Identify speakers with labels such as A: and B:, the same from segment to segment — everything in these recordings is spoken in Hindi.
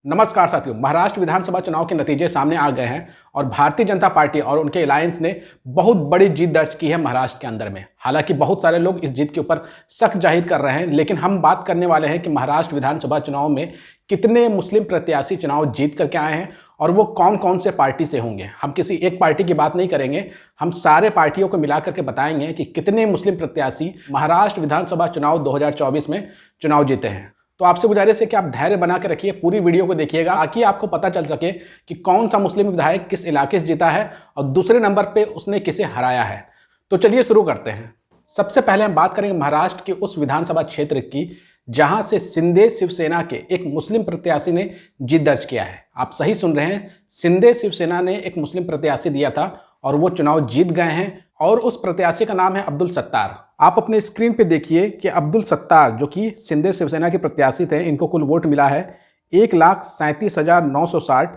A: नमस्कार साथियों, महाराष्ट्र विधानसभा चुनाव के नतीजे सामने आ गए हैं और भारतीय जनता पार्टी और उनके अलायंस ने बहुत बड़ी जीत दर्ज की है महाराष्ट्र के अंदर में। हालांकि बहुत सारे लोग इस जीत के ऊपर शक जाहिर कर रहे हैं, लेकिन हम बात करने वाले हैं कि महाराष्ट्र विधानसभा चुनाव में कितने मुस्लिम प्रत्याशी चुनाव जीत करके आए हैं और वो कौन कौन से पार्टी से होंगे। हम किसी एक पार्टी की बात नहीं करेंगे, हम सारे पार्टियों को मिला करके बताएंगे कि कितने मुस्लिम प्रत्याशी महाराष्ट्र विधानसभा चुनाव 2024 में चुनाव जीते हैं। तो आपसे गुजारिश है कि आप धैर्य बना के रखिए, पूरी वीडियो को देखिएगा ताकि आपको पता चल सके कि कौन सा मुस्लिम विधायक किस इलाके से जीता है और दूसरे नंबर पे उसने किसे हराया है। तो चलिए शुरू करते हैं। सबसे पहले हम बात करेंगे महाराष्ट्र के उस विधानसभा क्षेत्र की जहां से शिंदे शिवसेना के एक मुस्लिम प्रत्याशी ने जीत दर्ज किया है। आप सही सुन रहे हैं, शिंदे शिवसेना ने एक मुस्लिम प्रत्याशी दिया था और वो चुनाव जीत गए हैं और उस प्रत्याशी का नाम है अब्दुल सत्तार। आप अपने स्क्रीन पे देखिए कि अब्दुल सत्तार जो कि शिंदे शिवसेना के प्रत्याशी थे, इनको कुल वोट मिला है 1,37,960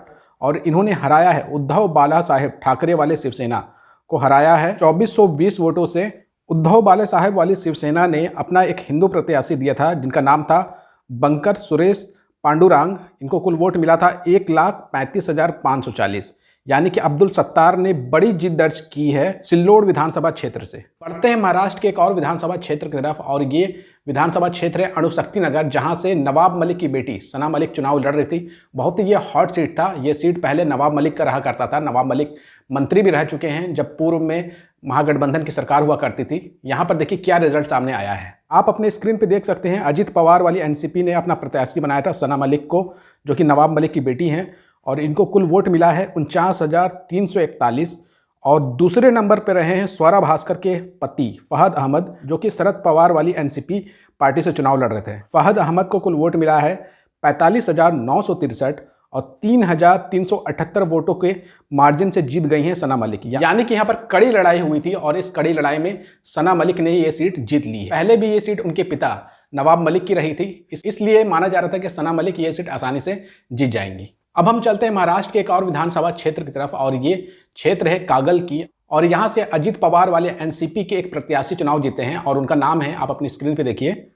A: और इन्होंने हराया है उद्धव बालासाहेब ठाकरे वाले शिवसेना को हराया है 2420 वोटों से। उद्धव बालासाहेब वाली शिवसेना ने अपना एक हिंदू प्रत्याशी दिया था जिनका नाम था बंकर सुरेश पांडुरंग, इनको कुल वोट मिला था 1,35,540। यानी कि अब्दुल सत्तार ने बड़ी जीत दर्ज की है सिल्लोड विधानसभा क्षेत्र से। बढ़ते हैं महाराष्ट्र के एक और विधानसभा क्षेत्र की तरफ और ये विधानसभा क्षेत्र है अणुशक्ति नगर, जहां से नवाब मलिक की बेटी सना मलिक चुनाव लड़ रही थी। बहुत ही ये हॉट सीट था। ये सीट पहले नवाब मलिक का रहा करता था। नवाब मलिक मंत्री भी रह चुके हैं जब पूर्व में महागठबंधन की सरकार हुआ करती थी। यहाँ पर देखिए क्या रिजल्ट सामने आया है। आप अपने स्क्रीन पे देख सकते हैं, अजित पवार वाली एनसीपी ने अपना प्रत्याशी बनाया था सना मलिक को, जो कि नवाब मलिक की बेटी हैं, और इनको कुल वोट मिला है 49,341। और दूसरे नंबर पर रहे हैं स्वरा भास्कर के पति फहद अहमद, जो कि शरद पवार वाली एनसीपी पार्टी से चुनाव लड़ रहे थे। फहद अहमद को कुल वोट मिला है 45,963 और 3,378 वोटों के मार्जिन से जीत गई हैं सना मलिक। यानी कि यहाँ पर कड़ी लड़ाई हुई थी और इस कड़ी लड़ाई में सना मलिक ने ये सीट जीत ली है। पहले भी ये सीट उनके पिता नवाब मलिक की रही थी, इसलिए माना जा रहा था कि सना मलिक ये सीट आसानी से जीत जाएंगी। अब हम चलते हैं महाराष्ट्र के एक और विधानसभा क्षेत्र की तरफ और ये क्षेत्र है कागल की, और यहाँ से अजित पवार वाले एनसीपी के एक प्रत्याशी चुनाव जीते हैं और उनका नाम है, आप अपनी स्क्रीन पे देखिए,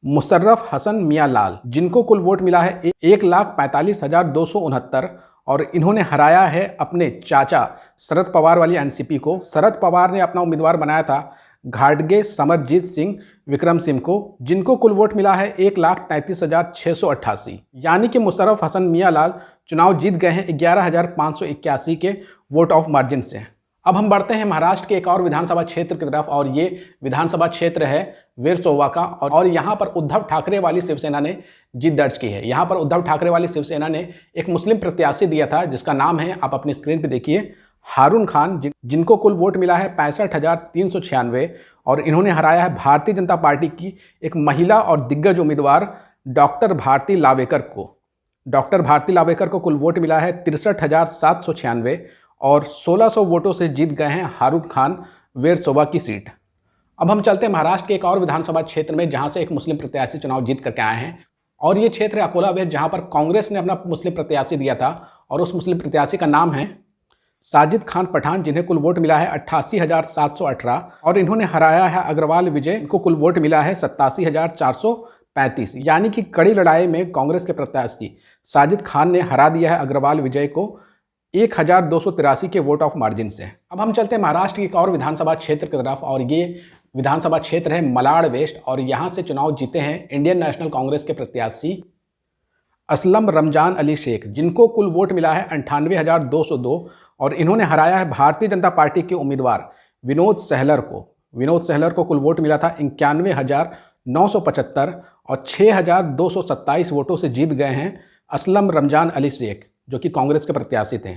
A: मुशर्रफ हसन मियां लाल, जिनको कुल वोट मिला है 1,45,269 और इन्होंने हराया है अपने चाचा शरद पवार वाली एनसीपी को। शरद पवार ने अपना उम्मीदवार बनाया था घाटगे समरजीत सिंह विक्रम सिंह को, जिनको कुल वोट मिला है 1,33,688। यानी कि मुशर्रफ हसन मियां लाल चुनाव जीत गए हैं 11,581 के वोट ऑफ मार्जिन से। अब हम बढ़ते हैं महाराष्ट्र के एक और विधानसभा क्षेत्र की तरफ और ये विधानसभा क्षेत्र है वेरसोवा का, और यहाँ पर उद्धव ठाकरे वाली शिवसेना ने जीत दर्ज की है। यहाँ पर उद्धव ठाकरे वाली शिवसेना ने एक मुस्लिम प्रत्याशी दिया था जिसका नाम है, आप अपनी स्क्रीन पर देखिए, हारून खान, जिनको कुल वोट मिला है 65,396 और इन्होंने हराया है भारतीय जनता पार्टी की एक महिला और दिग्गज उम्मीदवार डॉक्टर भारती लावेकर को। डॉक्टर भारती लावेकर को कुल वोट मिला है 63,796 और 1,600 वोटों से जीत गए हैं हारून खान वेरसोवा की सीट। अब हम चलते हैं महाराष्ट्र के एक और विधानसभा क्षेत्र में जहां से एक मुस्लिम प्रत्याशी चुनाव जीत करके आए हैं और ये क्षेत्र है अकोला वेस्ट, जहां पर कांग्रेस ने अपना मुस्लिम प्रत्याशी दिया था और उस मुस्लिम प्रत्याशी का नाम है साजिद खान पठान, जिन्हें कुल वोट मिला है 88,718 और इन्होंने हराया है अग्रवाल विजय, इनको कुल वोट मिला है 87,435। यानी कि कड़ी लड़ाई में कांग्रेस के प्रत्याशी साजिद खान ने हरा दिया है अग्रवाल विजय को 1,283 के वोट ऑफ मार्जिन से। अब हम चलते हैं महाराष्ट्र की एक और विधानसभा क्षेत्र की तरफ और ये विधानसभा क्षेत्र है मलाड वेस्ट और यहाँ से चुनाव जीते हैं इंडियन नेशनल कांग्रेस के प्रत्याशी असलम रमजान अली शेख, जिनको कुल वोट मिला है 98,202 और इन्होंने हराया है भारतीय जनता पार्टी के उम्मीदवार विनोद सहलर को। विनोद सहलर को कुल वोट मिला था 91,975 और 6,227 वोटों से जीत गए हैं असलम रमजान अली शेख, जो कि कांग्रेस के प्रत्याशी थे।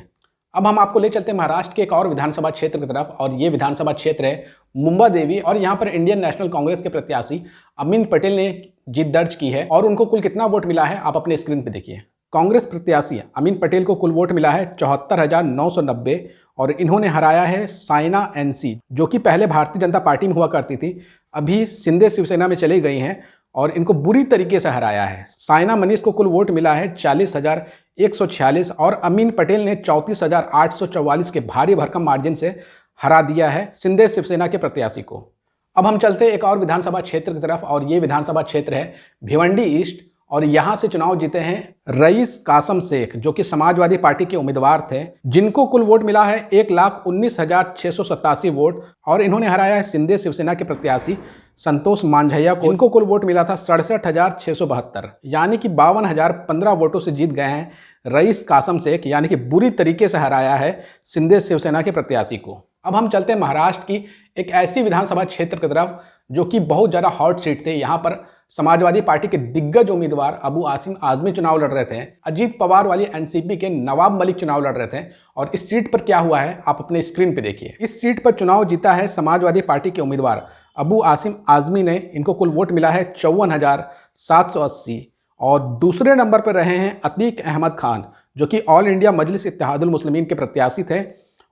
A: अब हम आपको ले चलते हैं महाराष्ट्र के एक और विधानसभा क्षेत्र की तरफ और ये विधानसभा क्षेत्र है मुंबा देवी और यहाँ पर इंडियन नेशनल कांग्रेस के प्रत्याशी अमीन पटेल ने जीत दर्ज की है और उनको कुल कितना वोट मिला है, आप अपने स्क्रीन पे देखिए। कांग्रेस प्रत्याशी अमीन पटेल को कुल वोट मिला है 74,990 और इन्होंने हराया है साइना एनसी, जो कि पहले भारतीय जनता पार्टी में हुआ करती थी, अभी शिंदे शिवसेना में चली गई हैं और इनको बुरी तरीके से हराया है। साइना मनीष को कुल वोट मिला है 40,146 और अमीन पटेल ने 34,844 के भारी भरकम मार्जिन से हरा दिया है शिंदे शिवसेना के प्रत्याशी को। अब हम चलते एक और विधानसभा क्षेत्र की तरफ और ये विधानसभा क्षेत्र है भिवंडी ईस्ट और यहां से चुनाव जीते हैं रईस कासम शेख, जो कि समाजवादी पार्टी के उम्मीदवार थे, जिनको कुल वोट मिला है 1,19,687 वोट। और इन्होंने हराया है सिंधे शिवसेना के प्रत्याशी संतोष मांझैया को, जिनको कुल वोट मिला था 67,672, यानी कि 52,015 वोटों से जीत गए हैं रईस कासम शेख, यानी कि बुरी तरीके से हराया है सिंधे शिवसेना के प्रत्याशी को। अब हम चलते हैं महाराष्ट्र की एक ऐसी विधानसभा क्षेत्र की तरफ जो कि बहुत ज़्यादा हॉट सीट थे। यहाँ पर समाजवादी पार्टी के दिग्गज उम्मीदवार अबू आसिम आजमी चुनाव लड़ रहे थे, अजीत पवार वाली एनसीपी के नवाब मलिक चुनाव लड़ रहे थे। और इस सीट पर क्या हुआ है आप अपने स्क्रीन पे देखिए। इस सीट पर चुनाव जीता है समाजवादी पार्टी के उम्मीदवार अबू आसिम आजमी ने। इनको कुल वोट मिला है 54,780। और दूसरे नंबर पर रहे हैं अतीक अहमद खान, जो कि ऑल इंडिया मजलिस इत्तेहादुल मुस्लिमीन के प्रत्याशी थे,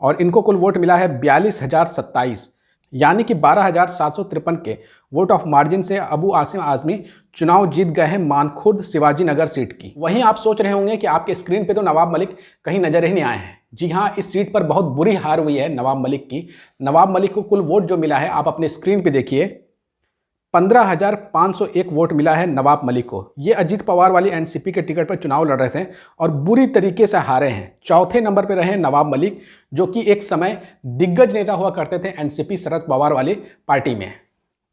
A: और इनको कुल वोट मिला है 42,027, यानी कि 12,753 के वोट ऑफ मार्जिन से अबू आसिम आजमी चुनाव जीत गए हैं मानखुर्द शिवाजी नगर सीट की। वहीं आप सोच रहे होंगे कि आपके स्क्रीन पे तो नवाब मलिक कहीं नजर ही नहीं आए हैं। जी हाँ, इस सीट पर बहुत बुरी हार हुई है नवाब मलिक की। नवाब मलिक को कुल वोट जो मिला है आप अपने स्क्रीन पे देखिए, 15,501 वोट मिला है नवाब मलिक को। ये अजीत पवार वाली एनसीपी के टिकट पर चुनाव लड़ रहे थे और बुरी तरीके से हारे हैं। चौथे नंबर पर रहे नवाब मलिक, जो कि एक समय दिग्गज नेता हुआ करते थे एनसीपी शरद पवार वाली पार्टी में।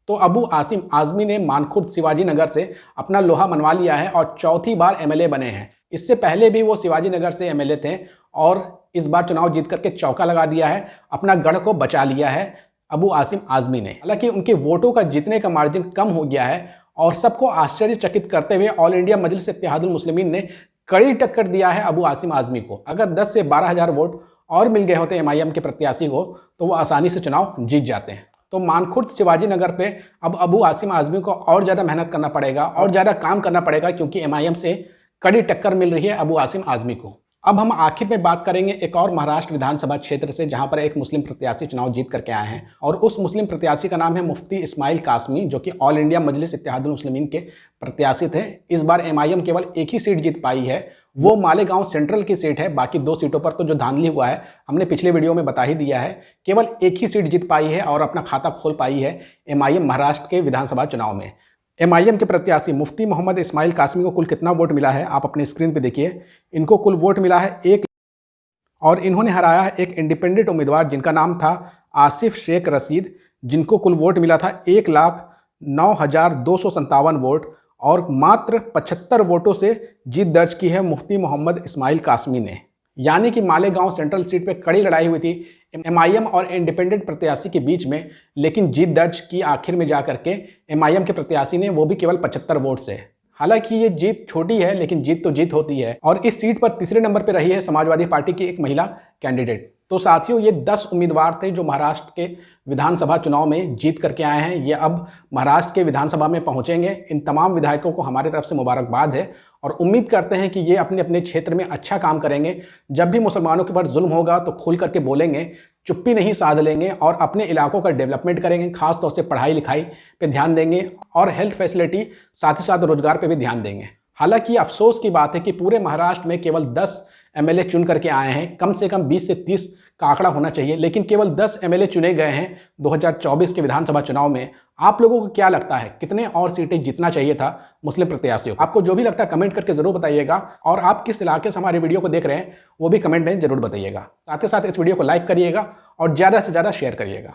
A: तो अबू आसिम आजमी ने मानखुर्द शिवाजी नगर से अपना लोहा मनवा लिया है और चौथी बार एमएलए बने हैं। इससे पहले भी वो शिवाजी नगर से एमएलए थे और इस बार चुनाव जीत करके चौका लगा दिया है, अपना गढ़ को बचा लिया है अबू आसिम आजमी ने। हालांकि उनके वोटों का जीतने का मार्जिन कम हो गया है और सबको आश्चर्यचकित करते हुए ऑल इंडिया मजलिस इत्तेहादुल मुस्लिमीन ने कड़ी टक्कर दिया है अबू आसिम आजमी को। अगर 10 से 12,000 वोट और मिल गए होते एमआईएम के प्रत्याशी को तो वो आसानी से चुनाव जीत जाते हैं। तो मानखुर्द शिवाजी नगर पे अब अबू आसिम आजमी को और ज़्यादा मेहनत करना पड़ेगा और ज़्यादा काम करना पड़ेगा, क्योंकि एमआईएम से कड़ी टक्कर मिल रही है अबू आसिम आजमी को। अब हम आखिर में बात करेंगे एक और महाराष्ट्र विधानसभा क्षेत्र से, जहां पर एक मुस्लिम प्रत्याशी चुनाव जीत करके आए हैं और उस मुस्लिम प्रत्याशी का नाम है मुफ्ती इस्माइल कासमी, जो कि ऑल इंडिया मजलिस इत्तेहादुल मुस्लिमीन के प्रत्याशी थे। इस बार एमआईएम केवल एक ही सीट जीत पाई है, वो मालेगांव सेंट्रल की सीट है। बाकी 2 सीटों पर तो जो धांधली हुआ है हमने पिछले वीडियो में बता ही दिया है। केवल एक ही सीट जीत पाई है और अपना खाता खोल पाई है एमआईएम महाराष्ट्र के विधानसभा चुनाव में। एमआईएम के प्रत्याशी मुफ्ती मोहम्मद इस्माइल कासमी को कुल कितना वोट मिला है आप अपने स्क्रीन पे देखिए। इनको कुल वोट मिला है 1, और इन्होंने हराया है एक इंडिपेंडेंट उम्मीदवार जिनका नाम था आसिफ शेख रशीद, जिनको कुल वोट मिला था 1,09,257 वोट, और मात्र 75 वोटों से जीत दर्ज की है मुफ्ती मोहम्मद इस्माइल कासमी ने। यानी कि मालेगांव सेंट्रल सीट पे कड़ी लड़ाई हुई थी एमआईएम और इंडिपेंडेंट प्रत्याशी के बीच में, लेकिन जीत दर्ज की आखिर में जाकर के एमआईएम के प्रत्याशी ने, वो भी केवल 75 वोट से। हालांकि ये जीत छोटी है लेकिन जीत तो जीत होती है। और इस सीट पर तीसरे नंबर पर रही है समाजवादी पार्टी की एक महिला कैंडिडेट। तो साथियों, ये 10 उम्मीदवार थे जो महाराष्ट्र के विधानसभा चुनाव में जीत करके आए हैं। ये अब महाराष्ट्र के विधानसभा में पहुंचेंगे। इन तमाम विधायकों को हमारी तरफ से मुबारकबाद है और उम्मीद करते हैं कि ये अपने अपने क्षेत्र में अच्छा काम करेंगे। जब भी मुसलमानों के ऊपर जुल्म होगा तो खुल करके बोलेंगे, चुप्पी नहीं साध लेंगे और अपने इलाकों का डेवलपमेंट करेंगे। खास तौर से पढ़ाई लिखाई पे ध्यान देंगे और हेल्थ फैसिलिटी, साथ ही साथ रोजगार पे भी ध्यान देंगे। हालांकि अफसोस की बात है कि पूरे महाराष्ट्र में केवल 10 एमएलए चुन करके आए हैं। कम से कम 20 से 30 का आंकड़ा होना चाहिए, लेकिन केवल 10 एमएलए चुने गए हैं 2024 के विधानसभा चुनाव में। आप लोगों को क्या लगता है कितने और सीटें जीतना चाहिए था मुस्लिम प्रत्याशियों को? आपको जो भी लगता है कमेंट करके जरूर बताइएगा, और आप किस इलाके से हमारे वीडियो को देख रहे हैं वो भी कमेंट में जरूर बताइएगा। साथ ही साथ इस वीडियो को लाइक करिएगा और ज़्यादा से ज़्यादा शेयर करिएगा।